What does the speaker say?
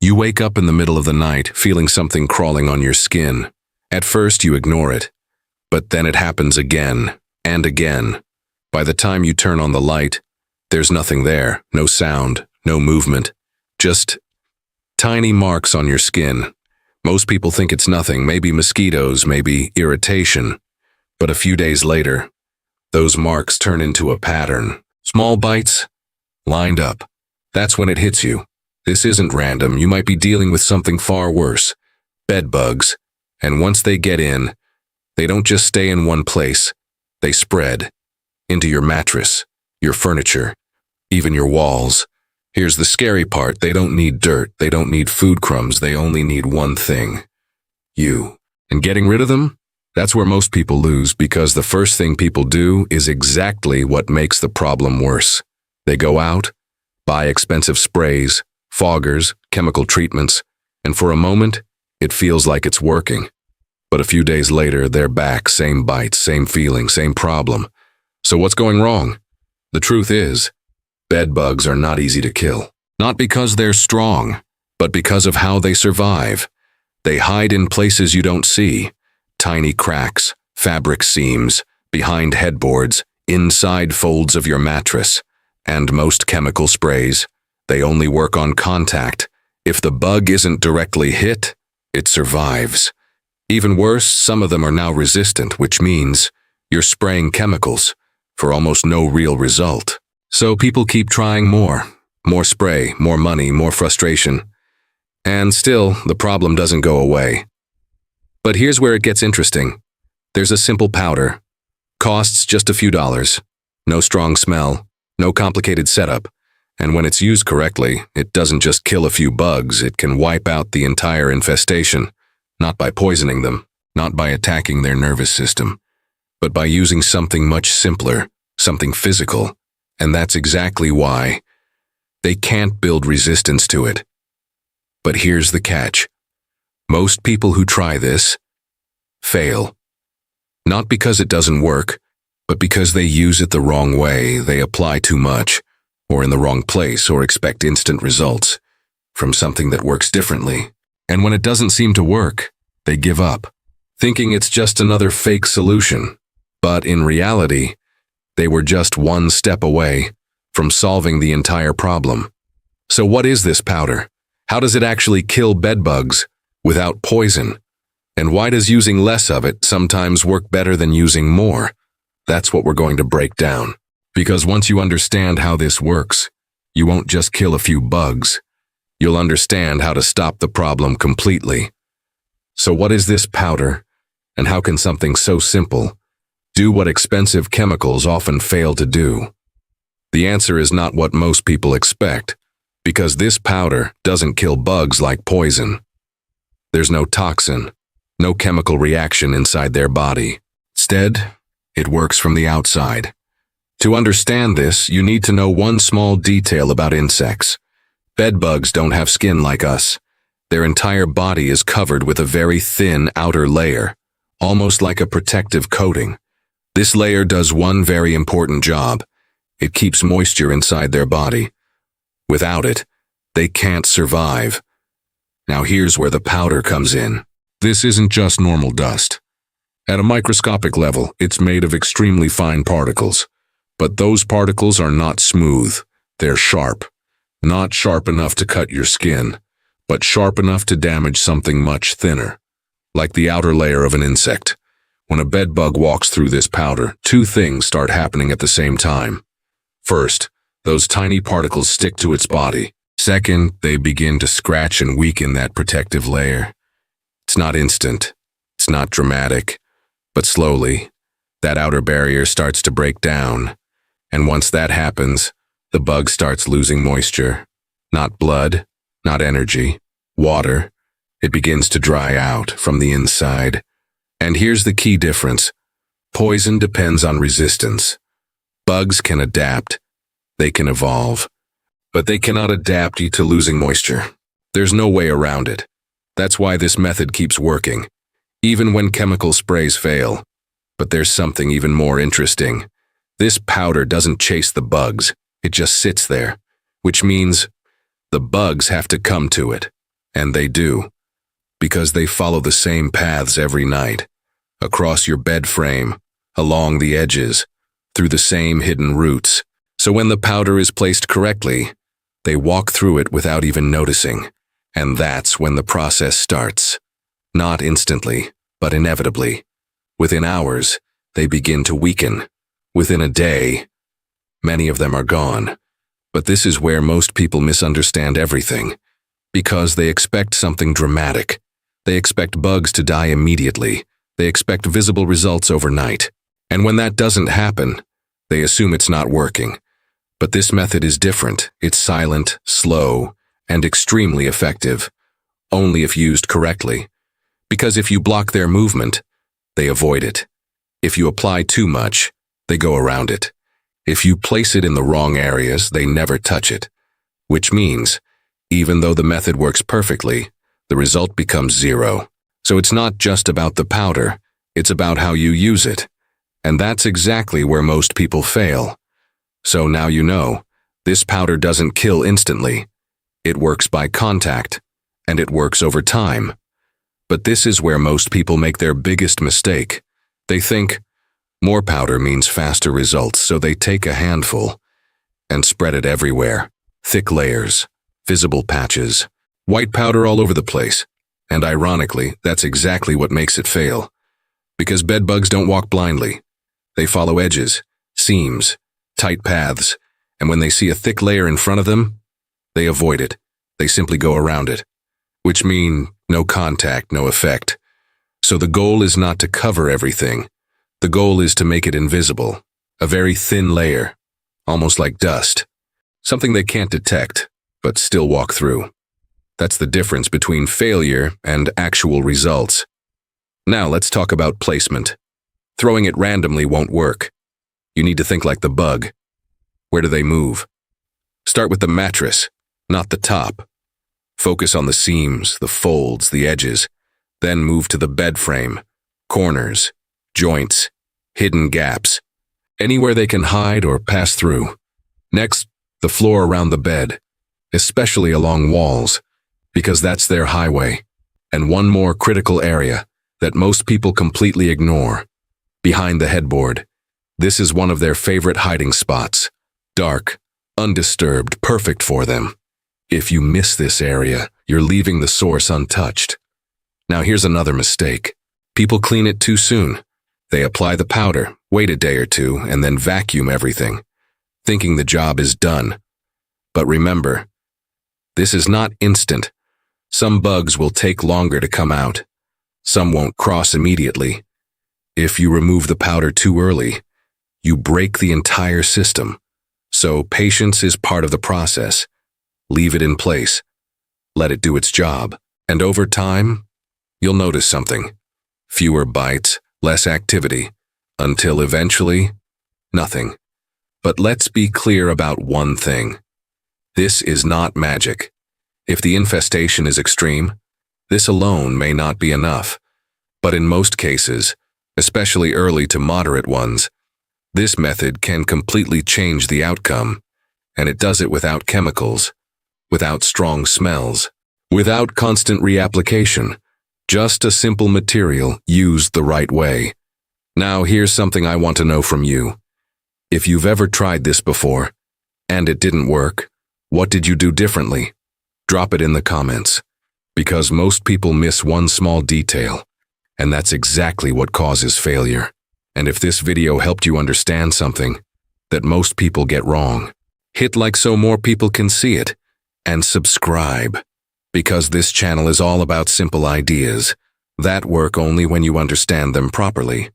You wake up in the middle of the night feeling something crawling on your skin. At first you ignore it, but then it happens again and again. By the time you turn on the light, there's nothing there, no sound, no movement, just tiny marks on your skin. Most people think it's nothing, maybe mosquitoes, maybe irritation. But a few days later, those marks turn into a pattern. Small bites, lined up. That's when it hits you. This isn't random. You might be dealing with something far worse. Bed bugs. And once they get in, they don't just stay in one place. They spread into your mattress, your furniture, even your walls. Here's the scary part. They don't need dirt. They don't need food crumbs. They only need one thing. You. And getting rid of them? That's where most people lose, because the first thing people do is exactly what makes the problem worse. They go out, buy expensive sprays, foggers, chemical treatments, and for a moment, it feels like it's working. But a few days later, they're back, same bites, same feeling, same problem. So what's going wrong? The truth is, bed bugs are not easy to kill. Not because they're strong, but because of how they survive. They hide in places you don't see. Tiny cracks, fabric seams, behind headboards, inside folds of your mattress. And most chemical sprays, they only work on contact. If the bug isn't directly hit, it survives. Even worse, some of them are now resistant, which means you're spraying chemicals for almost no real result. So people keep trying more spray, more money, more frustration. And still, the problem doesn't go away. But here's where it gets interesting. There's a simple powder. Costs just a few dollars. No strong smell, no complicated setup. And when it's used correctly, it doesn't just kill a few bugs, it can wipe out the entire infestation. Not by poisoning them, not by attacking their nervous system, but by using something much simpler, something physical. And that's exactly why they can't build resistance to it. But here's the catch. Most people who try this fail. Not because it doesn't work, but because they use it the wrong way. They apply too much, or in the wrong place, or expect instant results from something that works differently. And when it doesn't seem to work, they give up, thinking it's just another fake solution. But in reality, they were just one step away from solving the entire problem. So what is this powder? How does it actually kill bed bugs without poison? And why does using less of it sometimes work better than using more? That's what we're going to break down. Because once you understand how this works, you won't just kill a few bugs. You'll understand how to stop the problem completely. So what is this powder, and how can something so simple do what expensive chemicals often fail to do? The answer is not what most people expect, because this powder doesn't kill bugs like poison. There's no toxin, no chemical reaction inside their body. Instead, it works from the outside. To understand this, you need to know one small detail about insects. Bed bugs don't have skin like us. Their entire body is covered with a very thin outer layer, almost like a protective coating. This layer does one very important job. It keeps moisture inside their body. Without it, they can't survive. Now here's where the powder comes in. This isn't just normal dust. At a microscopic level, it's made of extremely fine particles. But those particles are not smooth. They're sharp. Not sharp enough to cut your skin, but sharp enough to damage something much thinner, like the outer layer of an insect. When a bed bug walks through this powder, two things start happening at the same time. First, those tiny particles stick to its body. Second, they begin to scratch and weaken that protective layer. It's not instant, it's not dramatic, but slowly, that outer barrier starts to break down. And once that happens, the bug starts losing moisture. Not blood, not energy, water. It begins to dry out from the inside. And here's the key difference. Poison depends on resistance. Bugs can adapt. They can evolve. But they cannot adapt to losing moisture. There's no way around it. That's why this method keeps working, even when chemical sprays fail. But there's something even more interesting. This powder doesn't chase the bugs. It just sits there, which means the bugs have to come to it. And they do, because they follow the same paths every night, across your bed frame, along the edges, through the same hidden routes. So when the powder is placed correctly, they walk through it without even noticing, and that's when the process starts. Not instantly, but inevitably. Within hours, they begin to weaken. Within a day, many of them are gone. But this is where most people misunderstand everything, because they expect something dramatic. They expect bugs to die immediately. They expect visible results overnight. And when that doesn't happen, they assume it's not working. But this method is different. It's silent, slow, and extremely effective, only if used correctly. Because if you block their movement, they avoid it. If you apply too much, they go around it. If you place it in the wrong areas, they never touch it. Which means, even though the method works perfectly, the result becomes zero. So it's not just about the powder, it's about how you use it. And that's exactly where most people fail. So now you know, this powder doesn't kill instantly. It works by contact, and it works over time. But this is where most people make their biggest mistake. They think, more powder means faster results, so they take a handful and spread it everywhere. Thick layers, visible patches, white powder all over the place. And ironically, that's exactly what makes it fail. Because bedbugs don't walk blindly. They follow edges, seams, tight paths, and when they see a thick layer in front of them, they avoid it. They simply go around it. Which mean no contact, no effect. So the goal is not to cover everything. The goal is to make it invisible. A very thin layer, almost like dust. Something they can't detect, but still walk through. That's the difference between failure and actual results. Now let's talk about placement. Throwing it randomly won't work. You need to think like the bug. Where do they move? Start with the mattress, not the top. Focus on the seams, the folds, the edges. Then move to the bed frame, corners, joints, hidden gaps. Anywhere they can hide or pass through. Next, the floor around the bed, especially along walls, because that's their highway. And one more critical area that most people completely ignore. Behind the headboard. This is one of their favorite hiding spots. Dark, undisturbed, perfect for them. If you miss this area, you're leaving the source untouched. Now here's another mistake. People clean it too soon. They apply the powder, wait a day or two, and then vacuum everything, thinking the job is done. But remember, this is not instant. Some bugs will take longer to come out. Some won't cross immediately. If you remove the powder too early, you break the entire system. So patience is part of the process. Leave it in place. Let it do its job. And over time, you'll notice something. Fewer bites, less activity, until eventually, nothing. But let's be clear about one thing. This is not magic. If the infestation is extreme, this alone may not be enough. But in most cases, especially early to moderate ones, this method can completely change the outcome, and it does it without chemicals, without strong smells, without constant reapplication, just a simple material used the right way. Now here's something I want to know from you. If you've ever tried this before, and it didn't work, what did you do differently? Drop it in the comments, because most people miss one small detail, and that's exactly what causes failure. And if this video helped you understand something that most people get wrong, hit like so more people can see it, and subscribe, because this channel is all about simple ideas that work only when you understand them properly.